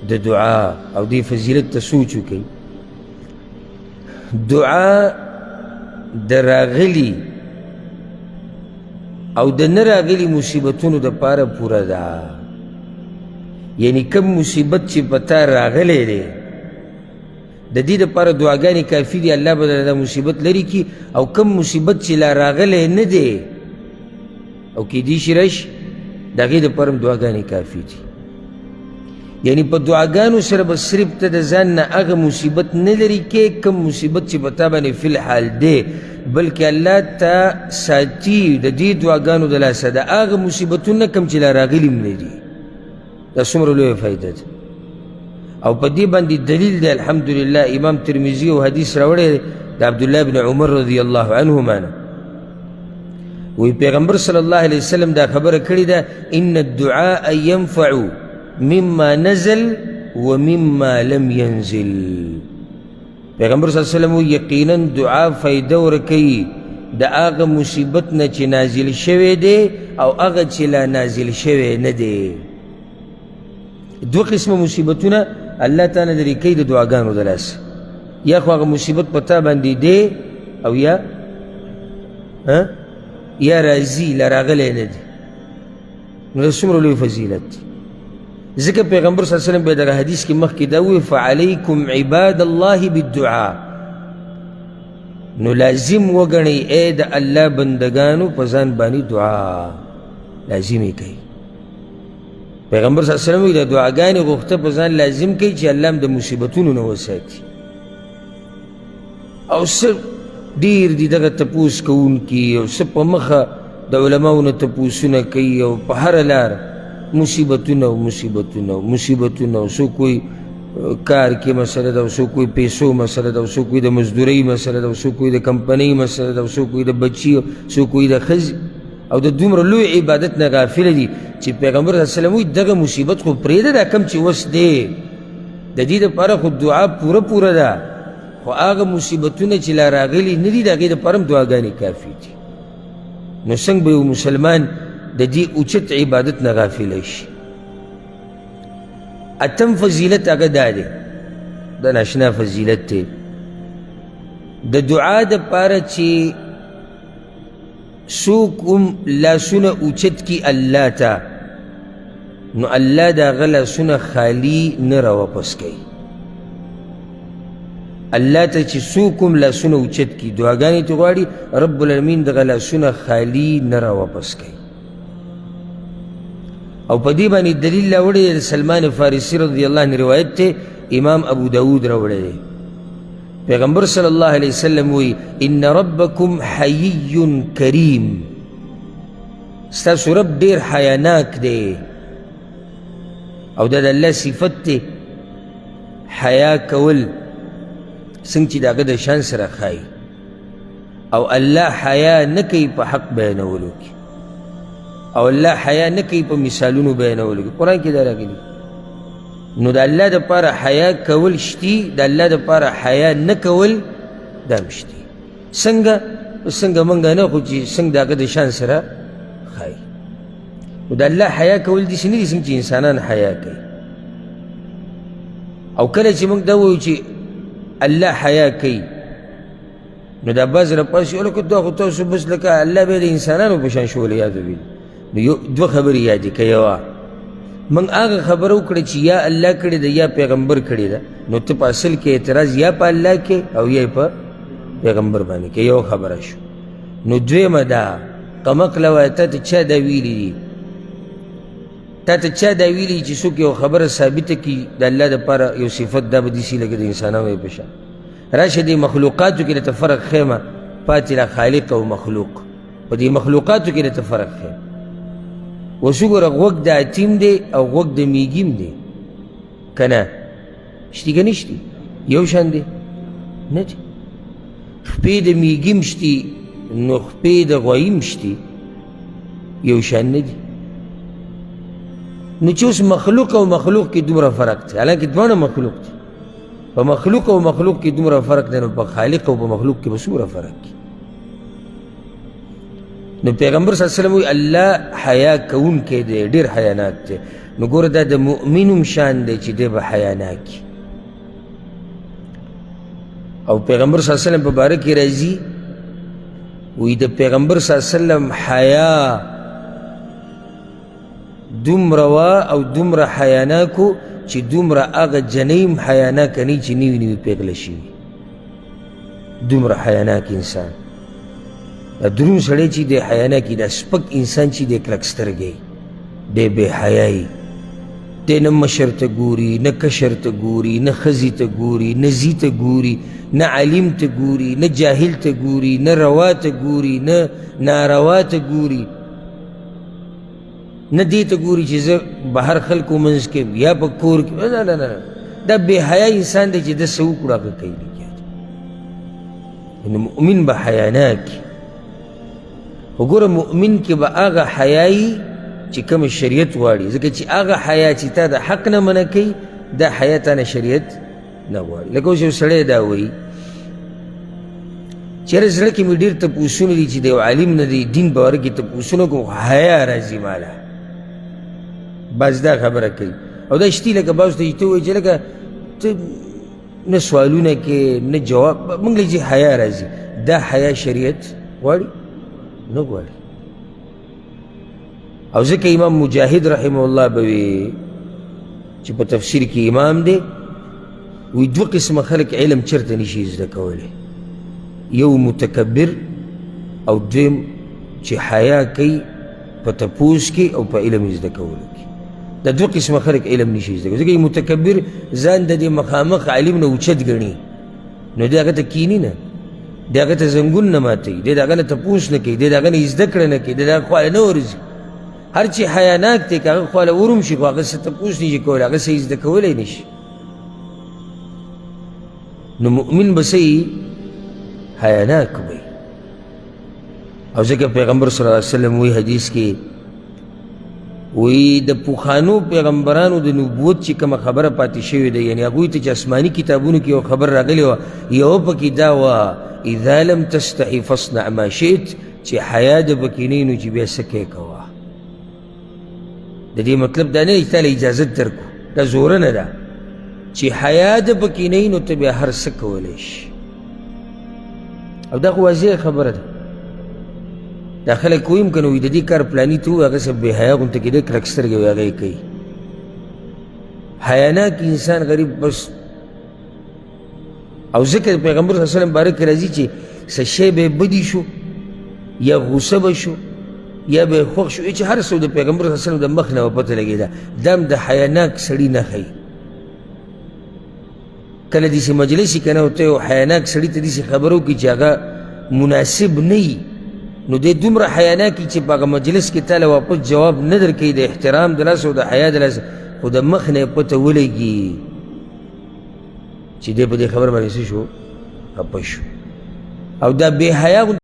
د دعا او دې فضیلت ته سوچ وکئ. دعا د راغلي او د نه راغلي مصیبتونو دپاره پوره ده. یعنی کم مصیبت چې په تا راغلی دی د دې دپاره دعاګانې کافي دي، الله به دا مصیبت لرې کي. او کم مصیبت چې لا راغلی نه دی او کیدای شي راشي د هغې دپاره هم دعاګانې کافي دي. یعنی په دعاګانو سره به صرف ته د ځان نه هغه مصیبت نه لرې کې کم مصیبت چې په تا باندې فی الحال دی، بلکې الله ته ساتي د دې دعاګانو د لاسه د هغه مصیبتونه کم چې لا راغلي هم نه دي. دا څومره لویه فایده ده. او په دې باندې دلیل دی الحمدلله امام ترمذي او حدیث راوړی دی د عبدالله بن عمر رضی الله عنهما نه. وی پیغمبر صلی الله علیه وسلم دا خبره کړې ده ان الدعاء ينفع مما نزل ومما لم ينزل. پیغمبر صلی الله علیه وسلم یقینا دعا فایده ورکوي د هغه مصیبت نه چې نازل شوی دی او هغه چې لا نازل شوی نه دی. دو قسمه مصیبتونه الله تعالی لرې کوي د دعاګانو د لاسه. یا خو هغه مصیبت په تا باندې دی او یا راځي لا راغلی نه دی. نو دا څومره لوی فضیلت دی. ځکه پیغمبر صلی الله علیه وسلم به دغه حدیث کې مخکې دا وویل فعلیکم عباد الله بالدعاء، نو لازم وګڼئ ای د الله بندګانو په ځان باندې دعا لازم یې کوي. پیغمبر صلی الله علیه وسلم د دعاګانې غوښته په ځان لازم کوي چې الله هم د مصیبتونو نه وساتي. او څه ډېر دي دغه تپوس کوونکي او څه په مخه د علماو نه تپوسونه کوي او په هره لاره مصیبتونه او مصیبتونه او مصیبتونه او څوک کوئی کار کې مسله ده او څوک کوئی پیسو مسله ده او څوک کوئی د مزدورۍ مسله ده او څوک کوئی د کمپنۍ مسله ده او څوک کوئی د بچي او څوک کوئی د ښځې او د دومره لوی عبادت نه غافله دي چې پیغمبر صلی الله علیه وسلم وایي دغه مصیبت خو پرېږده دا کم چې وس دی د دې دپاره خو دعا پوره ده، خو هغه مصیبتونه چې لا راغلي نه دي د هغې دپاره هم دعاګانې کافي دي. نو څنګه به یو مسلمان د دې اوچت عبادت نه غافلی شي؟ اتم فضیلت هغه دا دی، دا ناشنا فضیلت دی د دعا دپاره چې څوک هم لاسونه اوچت کي الله ته، نو الله د هغه لاسونه خالي نه راواپس کوي. الله ته چې څوک هم لاسونه اوچت کي دعاګانې ته غواړي رب العالمین دغه لاسونه خالي نه راواپس کوي. او په دې باندې دلیل راوړی د سلمان فارسی رضی الله عنه روایت ته امام ابو داود راوړی دی. پیغمبر صلی الله علیه وسلم وی ان ربکم حیی کریم، ستاسو رب ډیر حیاناک دی او دا د الله صفت دی. حیا کول څنګه چې د هغه د شان سره ښایي او الله حیا نه کوي په حق بیانولو کې او الله حیا نه کوي په مثالونو بیانولو کې. قرآن کې دا راغلي. نو د الله دپاره حیا کول شتي، د الله دپاره حیا نه کول دا هم شتي. څنګه موږ نه خو چې څنګه د هغه د شان سره ښایي. نو د الله حیا کول داسې نه دي څنګه چې انسانان حیا کوي. او کله چې موږ دا وایو چې الله حیا کوي نو دا بعض راپاسي لکه دا خو تاسو بس لکه الله به د انسانانو په شان شول. یاد وي نو دوه خبرې یادې که یوه موږ هغه خبره وکړه چې یا الله کړې ده یا پیغمبر کړې ده، نو ته په اصل کې اعتراض یا په الله کې او یا په پیغمبر باندې کې. یو خبره شو. نو دویمه دا قمقله وایه تا ته چا دا ویلي دي، تا ته چا دا ویلي چې څوک یو خبره ثابته کړي د الله دپاره یو صفت دا به داسې لکه د انسانانو یې په شان راشه دې مخلوقاتو کې درته فرق ښیمه پاتې لا خالق او مخلوق په دې مخلوقاتو کې درته فرق ښیم. اوس وګوره غوږ د اتیم دی او غوږ د میږیم دی که نه شتي که نشتي یو شان دی نه دي. خپې د میږیم شتي نو خپې د غویم شتي یو شان نه دي. نو چې اوس مخلوق او مخلوق کې دومره فرق دی، حالانکه دواړه مخلوق دي. په مخلوق او مخلوق کې دومره فرق دی، نو په خالق او په مخلوق کې به څومره فرق دی. نو پیغمبر صلی الله علیه وسلم وی الله حیا کوونکی دی، ډېر حیاناک دی. نو ګوره دا د مؤمن هم شان دی چې دی به حیا نه کي. او پیغمبر صلی الله علیه وسلم په باره کې راځي وی د پیغمبر صلی الله علیه وسلم حیا دومره وا او دومره حیاناکو چې دومره هغه جنیم حیاناک نه چې نوي نوي پیغله شوي، دومره حیاناک انسان. دا دروند سړی چې دی حیاناکي، دا سپک انسان چې دی کلک سترګی دی بې حیایي، دی نه مشر ته ګوري، نه کشر ته ګوري، نه ښځې ته ګوري، نه زی ته ګوري، نه علیم ته ګوري، نه جاهل ته ګوري، نه روا ته ګوري، نه ناروا ته ګوري، نه دې ته ګوري چې زه بهر خلکو منځ کې یا په کور کې. نه نه نه، دا بې حیا انسان دی چې ده څه وکړو هغه کوي. نو مؤمن به حیا نه کي. خو ګوره مؤمن کې به هغه حیایي چې کوم شریعت غواړي، ځکه چې هغه حیا چې تا د حق نه منع کوي دا حیا تا نه شریعت نه غواړي. لکه اوس یو سړی دا وایي چېرې زړه کې مې ډېر تپوسونه دي چې د یو عالم نه د دین په باره کې تپوسونه کوم، حیا راځي ماله. بعض دا خبره کوي او دا شتي لکه بعض ته ته وایي چې لکه ته نه سوالونه کې نه جواب، موږ له چې حیا راځي. دا حیا شریعت غواړي؟ نه غواړي. او ځکه امام مجاهد رحمه الله به وي چې په تفسیر کې امام دی، وی دوه قسمه خلک علم چرته نشي زده کولی، یو متکبر او دویم چې حیا کوي په تپوس کې او په علم زده کولو کې. دا دوه قسمه خلک علم نشي زده کولی. ځکه متکبر ځان د دې مخامخ علم نه اوچت ګڼي، نو دی هغه ته کیني نه، دی هغه ته زنګون نه ماتوي، دی د هغه نه تپوس نه کوي، دی د هغه نه زده کړه نه کوي، دی د هغه خواله نه ورځي. هر چې حیاناک دی که هغه خواله ورم شي خو هغه څه تپوس نشي کولی، هغه څه زده کولی نشي. نو مؤمن به څه حیاناک وي. او ځکه پیغمبر صلی الله علیه وسلم وی حدیث کې وی د پخوانو پیغمبرانو د نبوت چې کومه خبره پاتې شوې ده، یعنې هغوی ته چې آسماني کتابونو کې یو خبر راغلی وه، یوه پکې دا وه اذا لم تستحي فاصنع ما شئت، چې حیا د پکې نه نو چې بیا څه کوې کوه. د دې مطلب دا نه چې تا له اجازت درکړو، دا زوره نه ده چې حیا د پکې نه نو ته بیا هر څه کولی شي. او دا خو واضح خبره ده. دا خلک ویم که نه وي د دې کار پلاني ته ووایي هغه څه بې حیا غونته کېدی کلک سترګې وي هغه یې کوي. حیاناک انسان غریب بس. او ځکه پیغمبر صلی الله علیه وسلم باره کې راځي چې څه شی به بدي شو یا غوسه به شو یا به خوښ شو، چې هر څه د پیغمبر صلی الله علیه وسلم د مخ نه پته لګېده، دا هم د حیاناک سړي نه ښیي. کله داسې مجلس که نه ورته یو حیاناک سړي ته داسې خبره وکړي چې هغه مناسب نه وي، نو دی دومره حیاناک چې په هغه مجلس کې تا له واپس جواب نه درکوي د احترام د لاسه او د حیا د لاسه، خو د مخ نه یې پته ولګي چې دی په دې خبره باندې څه شو خفه شو. او دا بې حیا